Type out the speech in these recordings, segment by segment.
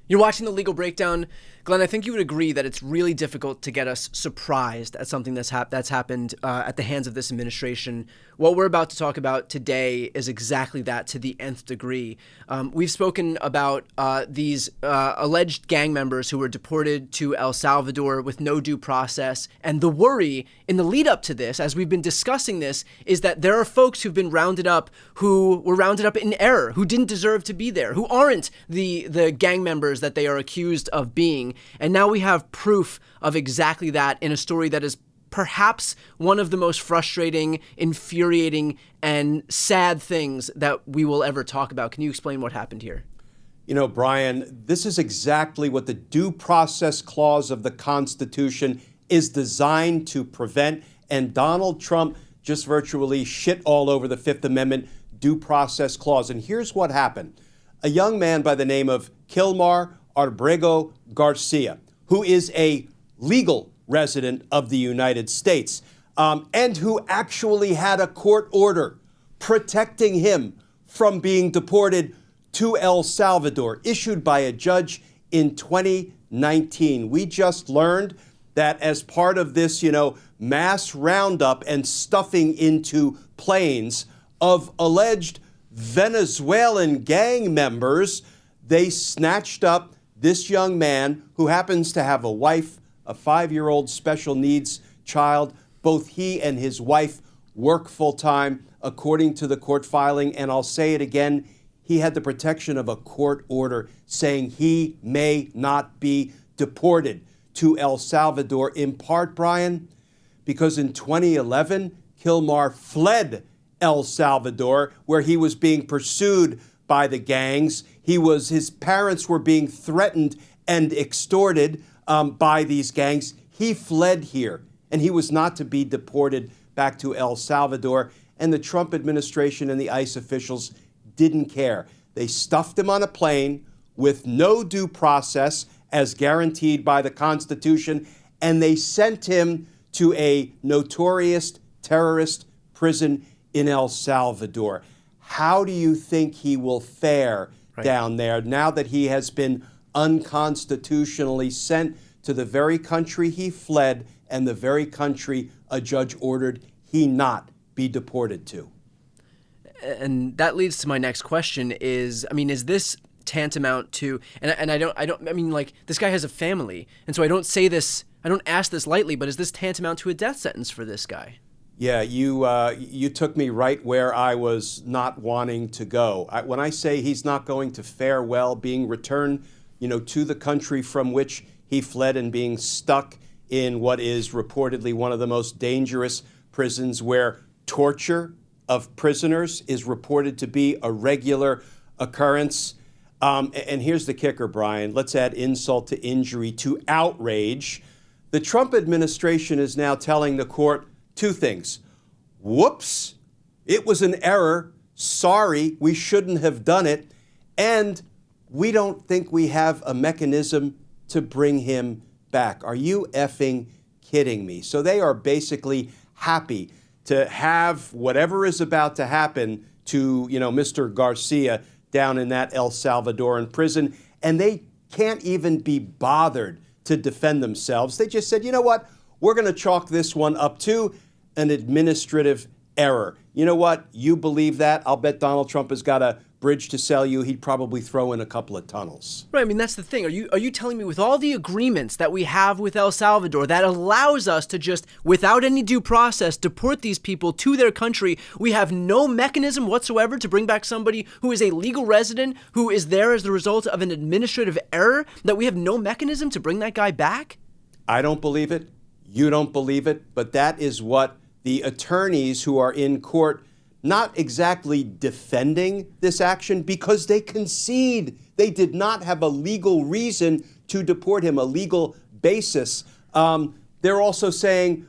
You're watching The Legal Breakdown. Glenn, I think you would agree that it's really difficult to get us surprised at something that's happened at the hands of this administration. What we're about to talk about today is exactly that, to the nth degree. We've spoken about these alleged gang members who were deported to El Salvador with no due process. And the worry in the lead up to this, as we've been discussing this, is that there are folks who've been rounded up who were rounded up in error, who didn't deserve to be there, who aren't the gang members that they are accused of being. And now we have proof of exactly that in a story that is perhaps one of the most frustrating, infuriating, and sad things that we will ever talk about. Can you explain what happened here? You know, Brian, this is exactly what the due process clause of the Constitution is designed to prevent. And Donald Trump just virtually shit all over the Fifth Amendment due process clause. And here's what happened. A young man by the name of Kilmar Arbrego Garcia, who is a legal resident of the United States, and who actually had a court order protecting him from being deported to El Salvador, issued by a judge in 2019. We just learned that as part of this, mass roundup and stuffing into planes of alleged Venezuelan gang members, they snatched up this young man who happens to have a wife, a 5-year-old special needs child. Both he and his wife work full-time, according to the court filing. And I'll say it again, he had the protection of a court order saying he may not be deported to El Salvador, in part, Brian, because in 2011, Kilmar fled El Salvador, where he was being pursued by the gangs. His parents were being threatened and extorted by these gangs. He fled here, and he was not to be deported back to El Salvador. And the Trump administration and the ICE officials didn't care. They stuffed him on a plane with no due process as guaranteed by the Constitution, and they sent him to a notorious terrorist prison in El Salvador. How do you think he will fare down there now that he has been unconstitutionally sent to the very country he fled and the very country a judge ordered he not be deported to? And that leads to my next question is this tantamount to, this guy has a family, and so I don't ask this lightly, but is this tantamount to a death sentence for this guy? Yeah, you took me right where I was not wanting to go. When I say he's not going to fare well being returned, to the country from which he fled and being stuck in what is reportedly one of the most dangerous prisons where torture of prisoners is reported to be a regular occurrence. And here's the kicker, Brian. Let's add insult to injury to outrage. The Trump administration is now telling the court two things. Whoops, it was an error. Sorry, we shouldn't have done it. And we don't think we have a mechanism to bring him back. Are you effing kidding me? So they are basically happy to have whatever is about to happen to, Mr. Garcia down in that El Salvadoran prison. And they can't even be bothered to defend themselves. They just said, you know what? We're going to chalk this one up to an administrative error. You know what? You believe that? I'll bet Donald Trump has got a bridge to sell you. He'd probably throw in a couple of tunnels. Right. That's the thing. Are you telling me with all the agreements that we have with El Salvador that allows us to just, without any due process, deport these people to their country, we have no mechanism whatsoever to bring back somebody who is a legal resident, who is there as the result of an administrative error, that we have no mechanism to bring that guy back? I don't believe it. You don't believe it. But that is what the attorneys who are in court, not exactly defending this action, because they concede they did not have a legal reason to deport him, a legal basis. They're also saying,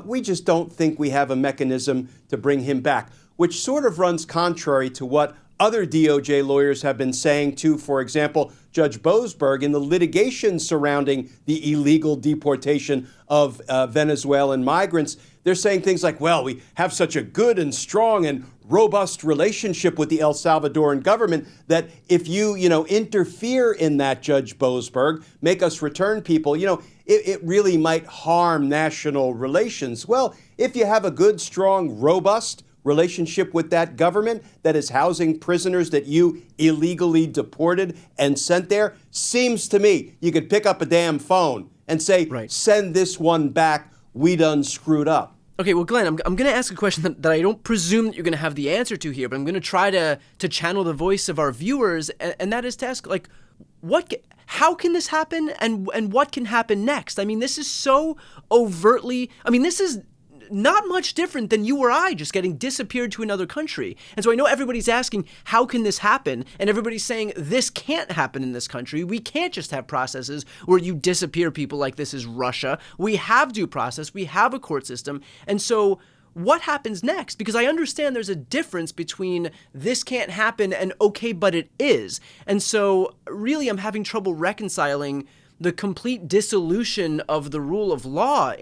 we just don't think we have a mechanism to bring him back, which sort of runs contrary to what other DOJ lawyers have been saying to, for example, Judge Boasberg in the litigation surrounding the illegal deportation of Venezuelan migrants. They're saying things like, well, we have such a good and strong and robust relationship with the El Salvadoran government that if you interfere in that, Judge Boasberg, make us return people, it really might harm national relations. Well, if you have a good, strong, robust relationship with that government that is housing prisoners that you illegally deported and sent there, seems to me you could pick up a damn phone and say, right, send this one back, we done screwed up. Okay, well, Glenn, I'm going to ask a question that I don't presume that you're going to have the answer to here, but I'm going to try to channel the voice of our viewers, and that is to ask, like, how can this happen, and what can happen next? I mean, this is so overtly, this is not much different than you or I just getting disappeared to another country. And so I know everybody's asking, how can this happen? And everybody's saying, this can't happen in this country. We can't just have processes where you disappear people like this is Russia. We have due process. We have a court system. And so what happens next? Because I understand there's a difference between this can't happen and okay, but it is. And so really I'm having trouble reconciling the complete dissolution of the rule of law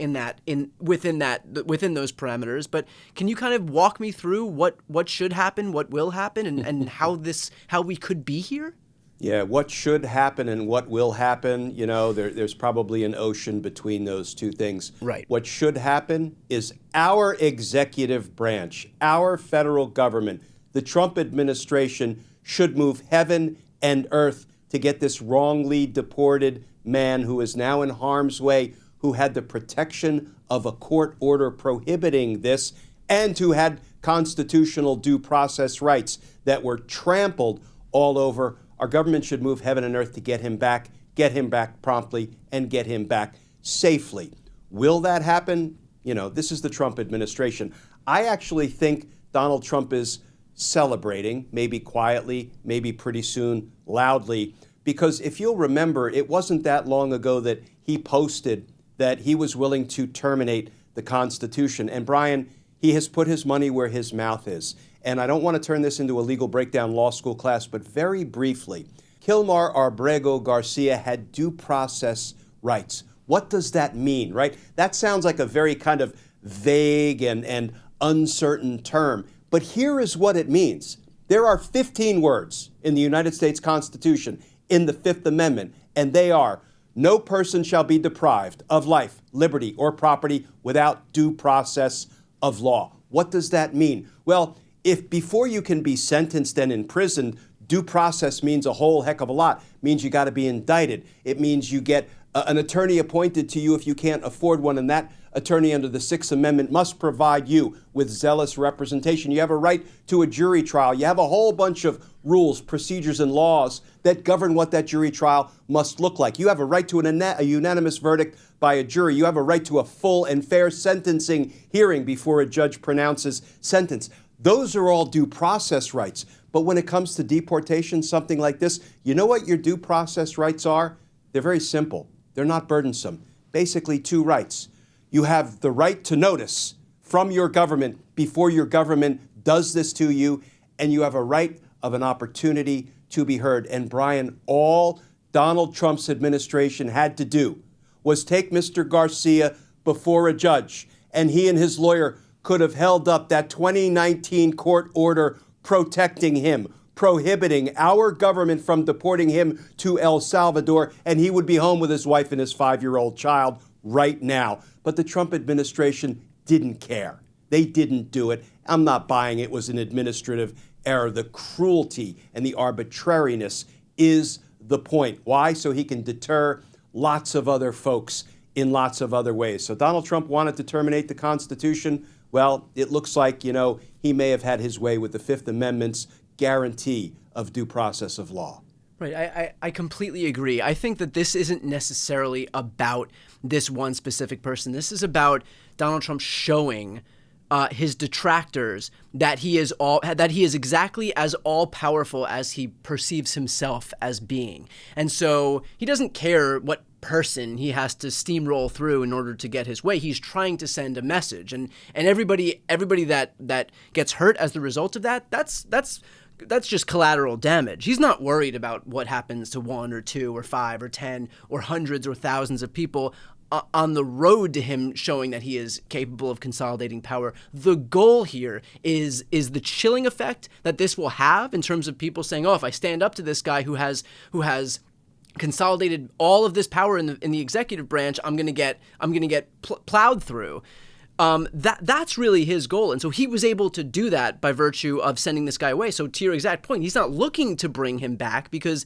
within those parameters. But can you kind of walk me through what should happen, what will happen, and how we could be here? Yeah, what should happen and what will happen, there's probably an ocean between those two things. Right. What should happen is our executive branch, our federal government, the Trump administration should move heaven and earth to get this wrongly deported man who is now in harm's way, who had the protection of a court order prohibiting this, and who had constitutional due process rights that were trampled all over. Our government should move heaven and earth to get him back promptly, and get him back safely. Will that happen? This is the Trump administration. I actually think Donald Trump is celebrating, maybe quietly, maybe pretty soon loudly, because if you'll remember, it wasn't that long ago that he posted that he was willing to terminate the Constitution. And Brian, he has put his money where his mouth is. And I don't want to turn this into a legal breakdown law school class, but very briefly, Kilmar Abrego Garcia had due process rights. What does that mean, right? That sounds like a very kind of vague and uncertain term. But here is what it means. There are 15 words in the United States Constitution in the Fifth Amendment, and they are, no person shall be deprived of life, liberty, or property without due process of law. What does that mean? Well, if before you can be sentenced and imprisoned, due process means a whole heck of a lot. It means you got to be indicted. It means you get an attorney appointed to you if you can't afford one, and that attorney under the Sixth Amendment must provide you with zealous representation. You have a right to a jury trial. You have a whole bunch of rules, procedures, and laws that govern what that jury trial must look like. You have a right to a unanimous verdict by a jury. You have a right to a full and fair sentencing hearing before a judge pronounces sentence. Those are all due process rights. But when it comes to deportation, something like this, you know what your due process rights are? They're very simple. They're not burdensome. Basically, two rights. You have the right to notice from your government before your government does this to you, and you have a right of an opportunity to be heard. And Brian, all Donald Trump's administration had to do was take Mr. Garcia before a judge, and he and his lawyer could have held up that 2019 court order protecting him, prohibiting our government from deporting him to El Salvador, and he would be home with his wife and his 5-year-old child right now. But the Trump administration didn't care. They didn't do it. I'm not buying it was an administrative error. The cruelty and the arbitrariness is the point. Why? So he can deter lots of other folks in lots of other ways. So Donald Trump wanted to terminate the Constitution. Well, it looks like, he may have had his way with the Fifth Amendment's guarantee of due process of law. Right. I completely agree. I think that this isn't necessarily about this one specific person. This is about Donald Trump showing his detractors that he is exactly as all-powerful as he perceives himself as being. And so he doesn't care what person he has to steamroll through in order to get his way. He's trying to send a message, and everybody that gets hurt as the result of that, that's that's just collateral damage. He's not worried about what happens to 1 or 2 or 5 or 10 or hundreds or thousands of people on the road to him showing that he is capable of consolidating power. The goal here is the chilling effect that this will have in terms of people saying, oh, if I stand up to this guy who has consolidated all of this power in the executive branch, I'm gonna get plowed through. That's really his goal. And so he was able to do that by virtue of sending this guy away. So to your exact point, he's not looking to bring him back because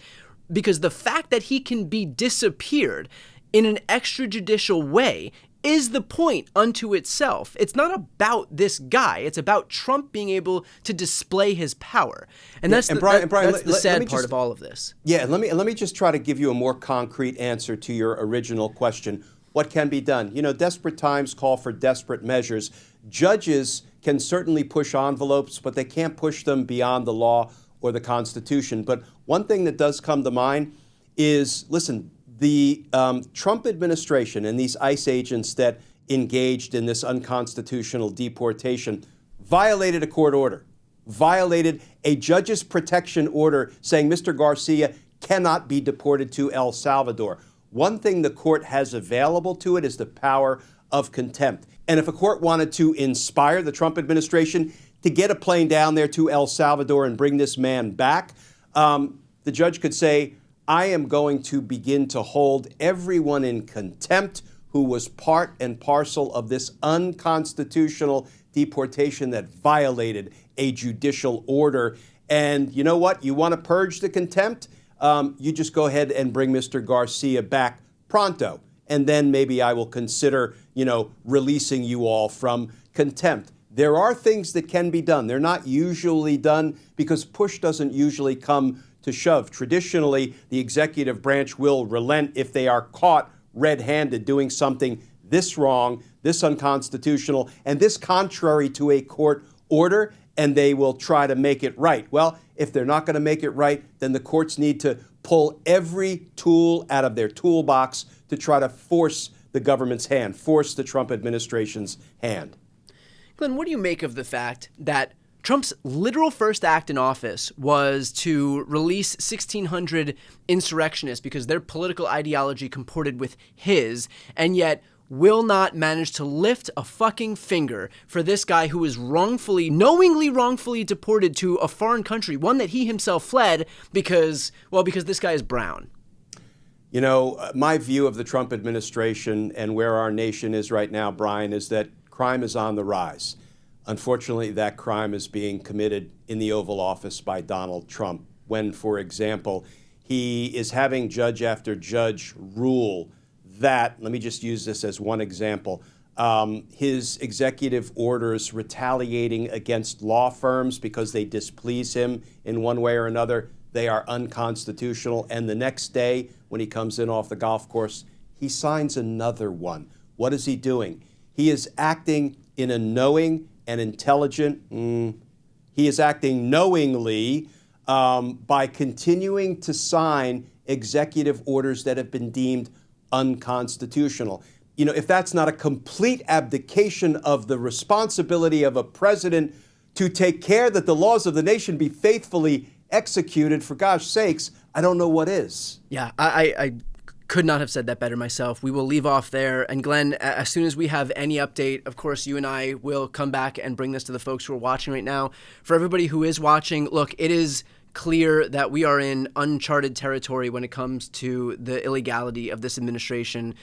the fact that he can be disappeared in an extrajudicial way is the point unto itself. It's not about this guy. It's about Trump being able to display his power. And that's Brian, that's the sad part of all of this. Yeah, let me just try to give you a more concrete answer to your original question. What can be done? You know, desperate times call for desperate measures. Judges can certainly push envelopes, but they can't push them beyond the law or the Constitution. But one thing that does come to mind is, listen, the Trump administration and these ICE agents that engaged in this unconstitutional deportation violated a court order, violated a judge's protection order saying Mr. Garcia cannot be deported to El Salvador. One thing the court has available to it is the power of contempt. And if a court wanted to inspire the Trump administration to get a plane down there to El Salvador and bring this man back, the judge could say, I am going to begin to hold everyone in contempt who was part and parcel of this unconstitutional deportation that violated a judicial order. And you know what? You want to purge the contempt? You just go ahead and bring Mr. Garcia back pronto. And then maybe I will consider, releasing you all from contempt. There are things that can be done. They're not usually done because push doesn't usually come to shove. Traditionally, the executive branch will relent if they are caught red-handed doing something this wrong, this unconstitutional, and this contrary to a court order, and they will try to make it right. Well, if they're not going to make it right, then the courts need to pull every tool out of their toolbox to try to force the government's hand, force the Trump administration's hand. Glenn, what do you make of the fact that Trump's literal first act in office was to release 1,600 insurrectionists because their political ideology comported with his, and yet will not manage to lift a fucking finger for this guy who was knowingly wrongfully deported to a foreign country, one that he himself fled because this guy is brown? You know, my view of the Trump administration and where our nation is right now, Brian, is that crime is on the rise. Unfortunately, that crime is being committed in the Oval Office by Donald Trump when, for example, he is having judge after judge rule that, let me just use this as one example, his executive orders retaliating against law firms because they displease him in one way or another, they are unconstitutional. And the next day, when he comes in off the golf course, he signs another one. What is he doing? He is acting in a knowing and intelligent, he is acting knowingly by continuing to sign executive orders that have been deemed unconstitutional. You know, if that's not a complete abdication of the responsibility of a president to take care that the laws of the nation be faithfully executed, for gosh sakes, I don't know what is. Yeah, I could not have said that better myself. We will leave off there. And Glenn, as soon as we have any update, of course, you and I will come back and bring this to the folks who are watching right now. For everybody who is watching, look, it is clear that we are in uncharted territory when it comes to the illegality of this administration,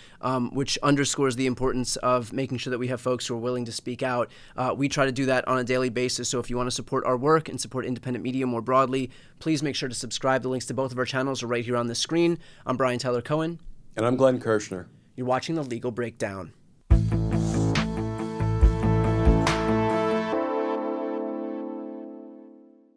which underscores the importance of making sure that we have folks who are willing to speak out. We try to do that on a daily basis. So if you want to support our work and support independent media more broadly, please make sure to subscribe. The links to both of our channels are right here on the screen. I'm Brian Tyler Cohen. And I'm Glenn Kirshner. You're watching The Legal Breakdown.